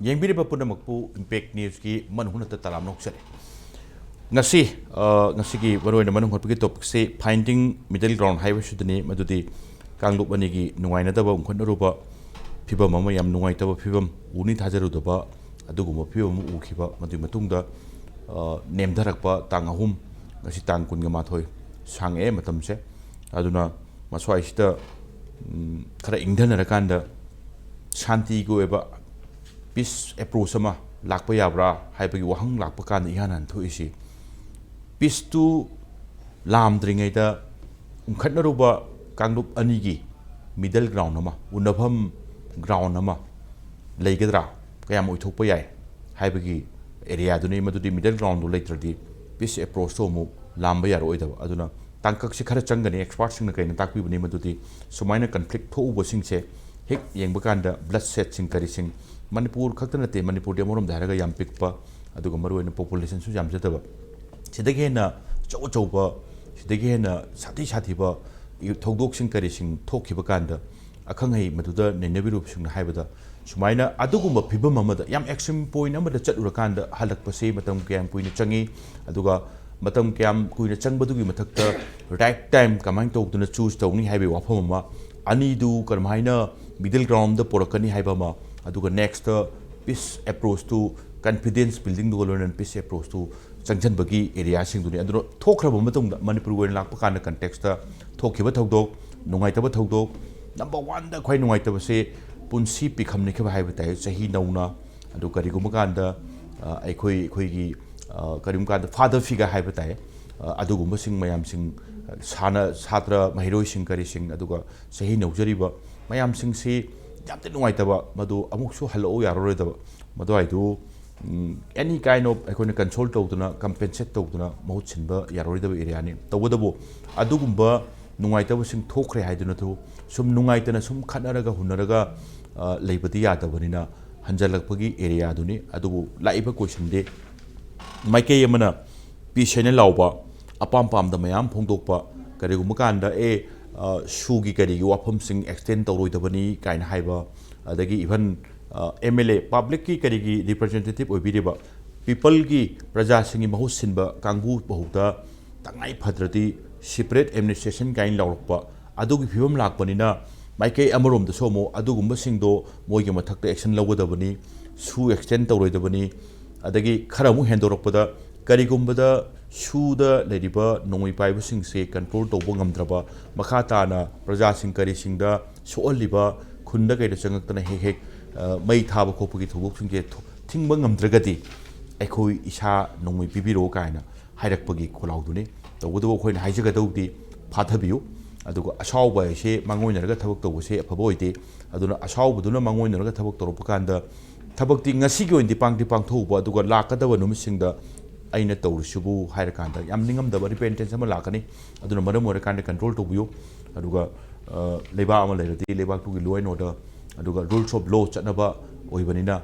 ꯌꯦꯡꯕꯤꯔꯤꯕ ꯄꯨꯝꯅꯃꯛꯄꯨ ꯏꯝꯄꯦꯛ ꯅ꯭ꯌꯨꯁꯀꯤ ꯃꯅꯨꯡꯗ ꯇꯔꯥꯝ ꯅꯣꯛꯆꯔꯤ ꯉꯁꯤꯒꯤ ꯃꯔꯨꯑꯣꯏꯅ ꯃꯅꯨꯡ ꯍꯣꯠꯄꯒꯤ ꯇꯣꯄꯤꯛꯁꯤ ꯐꯥꯏꯟꯗꯤꯡ ꯃꯤꯗꯜ ꯒ꯭ꯔꯥꯎꯟ ꯍꯥꯏꯕꯁꯤꯗꯅꯤ ꯃꯗꯨꯗꯤ ꯀꯥꯡꯂꯨꯞ ꯑꯅꯤꯒꯤ ꯅꯨꯡꯉꯥꯏꯅꯗꯕ ꯎꯪꯈꯠꯅꯔꯨꯕ ꯐꯤꯕꯝ ꯑꯃ ꯌꯥꯝ ꯅꯨꯡꯉꯥꯏꯇꯕ ꯐꯤꯕꯝ ꯎꯅꯤ ꯊꯥꯖꯔꯨꯗꯕ ꯑꯗꯨꯒꯨꯝꯕ ꯐꯤꯕꯝ ꯑꯃ ꯎꯈꯤꯕ ꯃꯗꯨꯒꯤ ꯃꯇꯨꯡꯗ ꯅꯦꯝꯊꯔꯛꯄ ꯇꯥꯡ 3 ꯉꯁꯤ ꯇꯥꯡ 12 ꯁꯥꯡꯉꯛꯑꯦ ꯃꯇꯝꯁꯦ ꯑꯗꯨꯅ ꯃꯁ꯭ꯋꯥꯏꯁꯤꯗ ꯈꯔ ꯏꯪꯊꯅꯔꯀꯥꯟꯗ ꯁꯥꯟꯇꯤꯒꯤ ꯑꯣꯏꯕ ꯄꯤꯁ ꯑꯦꯄ꯭ꯔꯣꯆ ꯑꯃ ꯂꯥꯛꯄ ꯌꯥꯕ꯭ꯔꯥ ꯍꯥꯏꯕꯒꯤ ꯋꯥꯍꯪ ꯂꯥꯛꯄ ꯀꯥꯟꯗ ꯏꯍꯥꯟ ꯍꯥꯟꯅ ꯊꯣꯛꯏꯁꯤ ꯄꯤꯁꯇꯨ ꯂꯥꯝꯗ꯭ꯔꯤꯉꯩꯗ ꯎꯪꯈꯠꯅꯔꯨꯕ ꯀꯥꯡꯂꯨꯞ ꯑꯅꯤꯒꯤ ꯃꯤꯗꯜ ꯒ꯭ꯔꯥꯎꯟ ꯑꯃ ꯎꯅꯐꯝ ꯒ꯭ꯔꯥꯎꯟ ꯑꯃ ꯂꯩꯒꯗ꯭ꯔꯥ ꯀꯌꯥꯝ ꯑꯣꯏꯊꯣꯛꯄ ꯌꯥꯏ ꯍꯥꯏꯕꯒꯤ ꯑꯦꯔꯤꯌꯥꯗꯨꯅꯤ ꯃꯗꯨꯗꯤ ꯃꯤꯗꯜ ꯒ꯭ꯔꯥꯎꯟꯗꯨ ꯂꯩꯇ꯭ꯔꯗꯤ ꯄꯤꯁ ꯑꯦꯄ꯭ꯔꯣꯆꯇꯨ ꯑꯃꯨꯛ ꯂꯥꯝꯕ ꯌꯥꯔꯛꯑꯣꯏꯗꯕ ꯑꯗꯨꯅ ꯇꯥꯡꯀꯛꯁꯤ ꯈꯔ ꯆꯪꯒꯅꯤ ꯑꯦꯛꯁꯄꯥꯔꯠꯁꯤꯡꯅ ꯀꯩꯅ ꯇꯥꯛꯄꯤꯕꯅꯤ ꯃꯗꯨꯗꯤ ꯁꯨꯃꯥꯏꯅ ꯀꯟꯐ꯭ꯂꯤꯛ ꯊꯣꯛꯎꯕꯁꯤꯡꯁꯦ ꯍꯦꯛ ꯌꯦꯡꯕ ꯀꯥꯟꯗ ꯕ꯭ꯂꯗ ꯁꯦꯠꯁꯤꯡ ꯀꯔꯤꯁꯤꯡ ꯃꯅꯤꯄꯨꯔ ꯈꯛꯇ ꯅꯠꯇꯦ ꯃꯅꯤꯄꯨꯔꯗꯤ ꯑꯃꯔꯣꯝꯗ ꯍꯥꯏꯔꯒ ꯌꯥꯝ ꯄꯤꯛꯄ ꯑꯗꯨꯒ ꯃꯔꯨꯑꯣꯏꯅ ꯄꯣꯄꯨꯂꯦꯁꯟꯁꯨ ꯌꯥꯝꯖꯗꯕ ꯁꯤꯗꯒꯤ ꯍꯦꯟꯅ ꯑꯆꯧꯕ ꯁꯤꯗꯒꯤ ꯍꯦꯟꯅ ꯁꯥꯊꯤꯕ ꯊꯧꯗꯣꯛꯁꯤꯡ ꯀꯔꯤꯁꯤꯡ ꯊꯣꯛꯈꯤꯕ ꯀꯥꯟꯗ ꯑꯈꯪ ꯑꯍꯩ ꯃꯗꯨꯗ ꯅꯩꯅꯕꯤꯔꯨꯕꯁꯤꯡꯅ ꯍꯥꯏꯕꯗ ꯁꯨꯃꯥꯏꯅ ꯑꯗꯨꯒꯨꯝꯕ ꯐꯤꯕꯝ ꯑꯃꯗ ꯌꯥꯝ ꯑꯦꯛꯁꯇ꯭ꯔꯤꯝ ꯄꯣꯏꯟ ꯑꯃꯗ ꯆꯠꯂꯨꯔꯀꯥꯟꯗ ꯍꯜꯂꯛꯄꯁꯤ ꯃꯇꯝ ꯀꯌꯥꯝ ꯀꯨꯏꯅ ꯆꯪꯉꯤ ꯑꯗꯨꯒ ꯃꯇꯝ ꯀꯌꯥꯝ ꯀꯨꯏꯅ ꯆꯪꯕꯗꯨꯒꯤ ꯃꯊꯛꯇ ꯔꯥꯏꯠ ꯇꯥꯏꯝ ꯀꯃꯥꯏꯅ ꯇꯧꯗꯨꯅ ꯆꯨꯁ ꯇꯧꯅꯤ ꯍꯥꯏꯕꯒꯤ ꯋꯥꯐꯝ ꯑꯃ ꯑꯅꯤꯗꯨ ꯀꯔꯝꯍꯥꯏꯅ ꯃꯤꯗꯜ ꯒ꯭ꯔꯥꯎꯟꯗ ꯄꯣꯔꯛꯀꯅꯤ ꯍꯥꯏꯕ ꯑꯃ ꯑꯗꯨꯒ ꯅꯦꯛꯁꯇ ꯄꯤꯁ ꯑꯦꯄ꯭ꯔꯣꯆꯇꯨ ꯀꯟꯐꯤꯗꯦꯟꯁ ꯕꯤꯜꯗꯤꯡꯗꯨꯒ ꯂꯣꯏꯅꯅ ꯄꯤꯁ ꯑꯦꯄ꯭ꯔꯣꯆꯇꯨ ꯆꯪꯁꯤꯟꯕꯒꯤ ꯑꯦꯔꯤꯌꯥꯁꯤꯡꯗꯨꯅꯤ ꯑꯗꯨꯅ ꯊꯣꯛꯈ꯭ꯔꯕ ꯃꯇꯨꯡꯗ ꯃꯅꯤꯄꯨꯔ ꯑꯣꯏꯅ ꯂꯥꯛꯄ ꯀꯥꯟꯗ ꯀꯟꯇꯦꯛꯁꯇ ꯊꯣꯛꯈꯤꯕ ꯊꯧꯗꯣꯛ ꯅꯨꯡꯉꯥꯏꯇꯕ ꯊꯧꯗꯣꯛ ꯅꯝꯕꯔ 1ꯗ ꯈ꯭ꯋꯥꯏ ꯅꯨꯡꯉꯥꯏꯇꯕꯁꯦ ꯄꯨꯟꯁꯤ ꯄꯤꯈꯝꯅꯈꯤꯕ ꯍꯥꯏꯕ ꯇꯥꯏ ꯆꯍꯤ ꯅꯧꯅ ꯑꯗꯨ ꯀꯔꯤꯒꯨꯝꯕ ꯀꯥꯟꯗ ꯑꯩꯈꯣꯏꯒꯤ ꯀꯔꯤꯒꯨꯝꯕ ꯀꯥꯟꯗ ꯐꯥꯗꯔ ꯐꯤꯒꯔ ꯍꯥꯏꯕ ꯇꯥꯏ ꯑꯗꯨꯒꯨꯝꯕꯁꯤꯡ ꯃꯌꯥꯝꯁꯤꯡ ꯁꯥꯇ꯭ꯔ ꯃꯍꯩꯔꯣꯏꯁꯤꯡ ꯀꯔꯤꯁꯤꯡ ꯑꯗꯨꯒ ꯆꯍꯤ ꯅꯧꯖꯔꯤꯕ ꯃꯌꯥꯝꯁꯤꯡꯁꯤ ꯌꯥꯝꯅ ꯅꯨꯡꯉꯥꯏꯇꯕ ꯃꯗꯨ ꯑꯃꯨꯛꯁꯨ ꯍꯜꯂꯛꯎ ꯌꯥꯔꯔꯣꯏꯗꯕ ꯃꯗꯨꯋꯥꯏꯗꯨ ꯑꯦꯅꯤ ꯀꯥꯏꯟ ꯑꯣꯐ ꯑꯩꯈꯣꯏꯅ ꯀꯟꯁꯣꯜ ꯇꯧꯗꯨꯅ ꯀꯝꯄꯦꯟꯁꯦꯠ ꯇꯧꯗꯨꯅ ꯃꯍꯨꯠ ꯁꯤꯟꯕ ꯌꯥꯔꯣꯏꯗꯕ ꯑꯦꯔꯤꯌꯥꯅꯤ ꯇꯧꯕꯇꯕꯨ ꯑꯗꯨꯒꯨꯝꯕ ꯅꯨꯡꯉꯥꯏꯇꯕꯁꯤꯡ ꯊꯣꯛꯈ꯭ꯔꯦ ꯍꯥꯏꯗꯨꯅꯁꯨ ꯁꯨꯝ ꯅꯨꯡꯉꯥꯏꯇꯅ ꯁꯨꯝ ꯈꯠꯅꯔꯒ ꯍꯨꯟꯅꯔꯒ ꯂꯩꯕꯗꯤ ꯌꯥꯗꯕꯅꯤ나 ꯍꯟꯖꯜꯂꯛꯄꯒꯤ ꯑꯦꯔꯤꯌꯥꯗꯨꯅꯤ ꯑꯗꯨꯕꯨ ꯂꯥꯛꯏꯕ ꯀꯣꯏꯁꯟꯗꯤ ꯃꯥꯏꯀꯩ ꯑꯃꯅ ꯄꯤꯁ ꯍꯥꯏꯅ ꯂꯥꯎꯕ ꯑꯄꯥꯝ ꯄꯥꯝꯗ ꯃꯌꯥꯝ ꯐꯣꯡꯗꯣꯛꯄ ꯀꯔꯤꯒꯨꯝꯕ ꯀꯥꯟꯗ ꯁꯨꯒꯤ ꯀꯔꯤꯒꯤ ꯋꯥꯐꯝꯁꯤꯡ ꯑꯦꯛꯁꯇꯦꯟ ꯇꯧꯔꯣꯏꯗꯕꯅꯤ ꯀꯥꯏꯅ ꯍꯥꯏꯕ ꯑꯗꯒꯤ ꯏꯚꯟ MLA ꯄꯕ꯭ꯂꯤꯛꯀꯤ ꯀꯔꯤꯒꯤ ꯔꯤꯄ꯭ꯔꯖꯦꯟꯇꯦꯇꯤꯚ ꯑꯣꯏꯕꯤꯔꯤꯕ ꯄꯤꯄꯜꯒꯤ ꯄ꯭ꯔꯖꯥꯁꯤꯡꯒꯤ ꯃꯍꯨꯠ ꯁꯤꯟꯕ ꯀꯥꯡꯕꯨ ꯐꯥꯎꯗ ꯇꯉꯥꯏ ꯐꯗ꯭ꯔꯗꯤ ꯁꯤꯄꯔꯦꯠ ꯑꯦꯗꯃꯤꯅꯤꯁꯇ꯭ꯔꯦꯁꯟ ꯀꯥꯏꯅ ꯂꯥꯎꯔꯛꯄ ꯑꯗꯨꯒꯤ ꯐꯤꯕꯝ ꯂꯥꯛꯄꯅꯤꯅ ꯃꯥꯏꯀꯩ ꯑꯃꯔꯣꯝꯗꯁꯨ ꯑꯃꯨꯛ ꯑꯗꯨꯒꯨꯝꯕꯁꯤꯡꯗꯣ ꯃꯣꯏꯒꯤ ꯃꯊꯛꯇ ꯑꯦꯛꯁꯟ ꯂꯧꯒꯗꯕꯅꯤ ꯁꯨ ꯑꯦꯛꯁꯇꯦꯟ ꯇꯧꯔꯣꯏꯗꯕꯅꯤ ꯑꯗꯒꯤ ꯈꯔ ꯑꯃꯨꯛ ꯍꯦꯟꯗꯣꯔꯛꯄꯗ ꯀꯔꯤꯒꯨꯝꯕꯗ ꯁꯨꯗ ꯂꯩꯔꯤꯕ ꯅꯣꯡꯃꯩ ꯄꯥꯏꯕꯁꯤꯡꯁꯦ ꯀꯟꯇ꯭ꯔꯣꯜ ꯇꯧꯕ ꯉꯝꯗ꯭ꯔꯕ ꯃꯈꯥ ꯇꯥꯅ प्रजाꯁꯤꯡ ꯀꯔꯤꯁꯤꯡꯗ ꯁꯣꯛꯍꯜꯂꯤꯕ ꯈꯨꯟꯗ ꯀꯩꯗ ꯆꯪꯉꯛꯇꯅ ꯍꯦꯛ ꯃꯩ ꯊꯥꯕ ꯈꯣꯠꯄꯒꯤ ꯊꯧꯗꯣꯛꯁꯤꯡꯁꯦ ꯊꯤꯡꯕ ꯉꯝꯗ꯭ꯔꯒꯗꯤ ꯑꯩꯈꯣꯏ ꯏꯁꯥ ꯅꯣꯡꯃꯩ ꯄꯤꯕꯤꯔꯛꯑꯣ ꯀꯥꯏꯅ ꯍꯥꯏꯔꯛꯄꯒꯤ ꯈꯣꯜꯂꯥꯎꯗꯨꯅꯤ ꯇꯧꯕꯇꯕꯨ ꯑꯩꯈꯣꯏꯅ ꯍꯥꯏꯖꯒꯗꯧꯗꯤ ꯐꯥꯊꯕꯤꯌꯨ ꯑꯗꯨꯒ ꯑꯁꯥꯎꯕ ꯍꯥꯏꯁꯦ ꯃꯥꯡꯑꯣꯏꯅꯔꯒ ꯊꯕꯛ ꯇꯧꯕꯁꯦ ꯑꯐꯕ ꯑꯣꯏꯗꯦ ꯑꯗꯨꯅ ꯑꯁꯥꯎꯕꯗꯨꯅ ꯃꯥꯡꯑꯣꯏꯅꯔꯒ ꯊꯕꯛ ꯇꯧꯔꯛꯄ ꯀꯥꯟꯗ ꯊꯕꯛꯇꯤ ꯉꯁꯤꯒꯤ ꯑꯣꯏꯅꯗꯤ ꯄꯥꯡꯊꯣꯛꯎꯕ ꯑꯗꯨꯒ ꯂꯥꯛꯀꯗꯕ ꯅꯨꯃꯤꯠꯁꯤꯡꯗ ꯑꯩꯅ ꯇꯧꯔꯤꯁꯤꯕꯨ ꯍꯥꯏꯔꯀꯥꯟꯗ ꯌꯥꯝ ꯅꯤꯡꯉꯝꯗꯕ ꯔꯤꯄꯦꯟꯇꯦꯟꯁ ꯑꯃ ꯂꯥꯛꯀꯅꯤ ꯑꯗꯨꯅ ꯃꯔꯝ ꯑꯣꯏꯔꯀꯥꯟꯗ ꯀꯟꯇ꯭ꯔꯣल ꯇꯧꯕꯤꯌꯨ ꯑꯗꯨꯒ ꯂꯩꯕꯥꯛ ꯑꯃ ꯂꯩꯔꯗꯤ ꯂꯩꯕꯥꯛꯇꯨꯒꯤ ꯂꯣ ꯑꯦꯟ ꯑꯣꯔꯗꯔ ꯑꯗꯨꯒ ꯔꯨꯜꯁ ꯑꯣꯐ ꯂꯣ ꯆꯠꯅꯕ ꯑꯣꯏꯕꯅꯤꯅ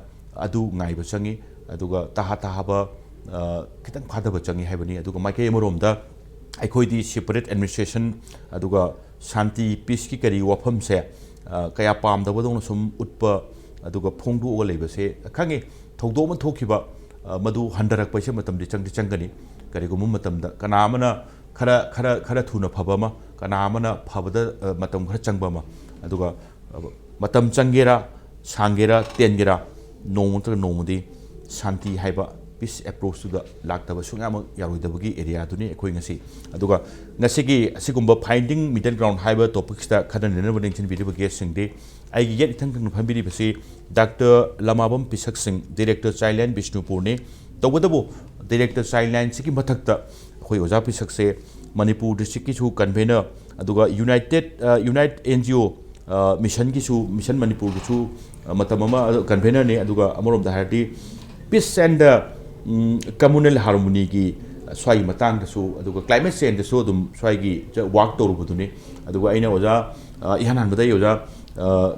ꯑꯗꯨ ꯉꯥꯏꯕ ꯆꯪꯉꯤ ꯑꯗꯨꯒ ꯇꯥꯍꯥꯕ ꯈꯤꯇꯪ ꯐꯥꯗꯕ ꯆꯪꯉꯤ ꯍꯥꯏꯕꯅꯤ ꯑꯗꯨꯒ ꯃꯥꯏꯀꯩ ꯑꯃꯔꯣꯝꯗ ꯑꯩꯈꯣꯏꯗꯤ ꯁꯦꯄꯔꯦꯠ ꯑꯦꯗꯃꯤꯅꯤꯁꯇ꯭ꯔꯦꯁꯟ ꯑꯗꯨꯒ ꯁꯥꯟꯇꯤ ꯄꯤꯁꯀꯤ ꯀꯔꯤ ꯋꯥꯐꯝꯁꯦ ꯀꯌꯥ ꯄꯥꯝꯗꯕꯗꯧꯅ ꯁꯨꯝ ꯎꯠꯄ ꯑꯗꯨꯒ ꯐꯣꯡꯗꯣꯛꯑꯒ ꯂꯩꯕꯁꯦ ꯈꯪꯉꯤ ꯊꯧꯗꯣꯛ ꯑꯃ ꯊꯣꯛꯈꯤꯕ ꯃꯗꯨ ꯍꯟꯊꯔꯛꯄꯁꯦ ꯃꯇꯝꯗꯤ ꯆꯪꯒꯅꯤ ꯀꯔꯤꯒꯨꯝꯕ ꯃꯇꯝꯗ ꯀꯅꯥ ꯑꯃꯅ ꯈꯔ ꯊꯨꯅ ꯐꯕ ꯑꯃ ꯀꯅꯥ ꯑꯃꯅ ꯐꯕꯗ ꯃꯇꯝ ꯈꯔ ꯆꯪꯕ ꯑꯃ ꯑꯗꯨꯒ ꯃꯇꯝ ꯆꯪꯒꯦꯔꯥ ꯁꯥꯡꯒꯦꯔꯥ ꯇꯦꯟꯒꯦꯔꯥ ꯅꯣꯡꯃ ꯅꯠꯇ꯭ꯔꯒ ꯅꯣꯡꯃꯗꯤ ꯁꯥꯟꯇꯤ ꯍꯥꯏꯕ ꯄꯤꯁ ꯑꯦꯄ꯭ꯔꯣꯆꯇꯨꯗ ꯂꯥꯛꯇꯕ ꯁꯨꯡꯌꯥꯃꯛ ꯌꯥꯔꯣꯏꯗꯕꯒꯤ ꯑꯦꯔꯤꯌꯥꯗꯨꯅꯤ ꯑꯩꯈꯣꯏ ꯉꯁꯤ ꯑꯗꯨꯒ ꯉꯁꯤꯒꯤ ꯑꯁꯤꯒꯨꯝꯕ ꯐꯥꯏꯟꯗꯤꯡ ꯃꯤꯗꯜ ꯒ꯭ꯔꯥꯎꯟ ꯍꯥꯏꯕ ꯇꯣꯄꯤꯛꯁꯤꯗ ꯈꯟꯅ ꯅꯩꯅꯅꯕ ꯅꯤꯡꯁꯤꯟꯕꯤꯔꯤꯕ ꯒꯦꯁꯁꯤꯡꯗꯤ ꯑꯩꯒꯤ ꯌꯦꯠ ꯏꯊꯪ ꯊꯪꯅ ꯐꯝꯕꯤꯔꯤꯕꯁꯤ ꯗꯥꯛꯇꯔ ꯂꯃꯥꯕꯝ ꯄꯤꯁꯛ ꯁꯤꯡ ꯗꯤꯔꯦꯛꯇꯔ ꯆꯥꯏꯜꯗꯂꯥꯏꯟ ꯕꯤꯁꯅꯨꯄꯨꯔꯅꯤ ꯇꯧꯕꯇꯕꯨ ꯗꯤꯔꯦꯛꯇꯔ ꯆꯥꯏꯜꯗꯂꯥꯏꯟꯁꯤꯒꯤ ꯃꯊꯛꯇ ꯑꯩꯈꯣꯏ ꯑꯣꯖꯥ ꯄꯤꯁꯛꯁꯦ ꯃꯅꯤꯄꯨꯔ ꯗꯤꯁꯇ꯭ꯔꯤꯛꯀꯤꯁꯨ ꯀꯟꯚꯦꯅꯔ ꯑꯗꯨꯒ ꯌꯨꯅꯥꯏꯠ NGO ꯃꯤꯁꯟꯒꯤꯁꯨ ꯃꯤꯁꯟ ꯃꯅꯤꯄꯨꯔꯒꯤꯁꯨ ꯃꯇꯝ ꯑꯃ ꯀꯟꯚꯦꯅꯔꯅꯤ ꯑꯗꯨꯒ ꯑꯃꯔꯣꯝꯗ ꯍꯥꯏꯔꯗꯤ ꯄꯤꯁ ꯑꯦꯟ ꯗ ꯀꯝꯃꯨꯅꯦꯜ ꯍꯥꯔꯃꯣꯅꯤꯒꯤ ꯁ꯭ꯋꯥꯏꯒꯤ ꯃꯇꯥꯡꯗꯁꯨ ꯑꯗꯨꯒ ꯀ꯭ꯂꯥꯏꯃꯦꯠ ꯆꯦꯟꯖꯗꯁꯨ ꯑꯗꯨꯝ ꯁ꯭ꯋꯥꯏꯒꯤ ꯋꯥꯔꯛ ꯇꯧꯔꯨꯕꯗꯨꯅꯤ ꯑꯗꯨꯒ ꯑꯩꯅ ꯑꯣꯖꯥ इहान हानबदai ओजा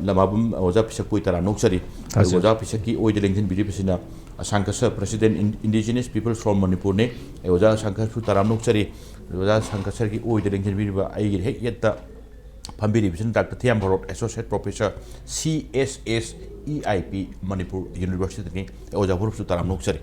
लमाबम ओजा पिसक पुई तरा नोक्सरी ओजा पिसक की ओइदे लेंजन बिरिबसिना Ashang Kashar President Indigenous People from Manipur ne oja Ashang Kashar तरा नोक्सरी ओजा Ashang Kashar की ओइदे लेंजन बिरिबा आई हek yetta ꯐꯝꯕꯤꯔꯤꯕꯁꯤꯅ doctor Thiyam Bharat associate professor CSSEIP Manipur ꯌꯨꯅꯤꯚꯔꯁꯤꯇꯤꯗꯒꯤ ꯑꯣꯖꯥ ꯐꯨꯔꯨꯞꯁꯨ ꯇꯔꯥꯝꯅ ꯑꯣꯛꯆꯔꯤ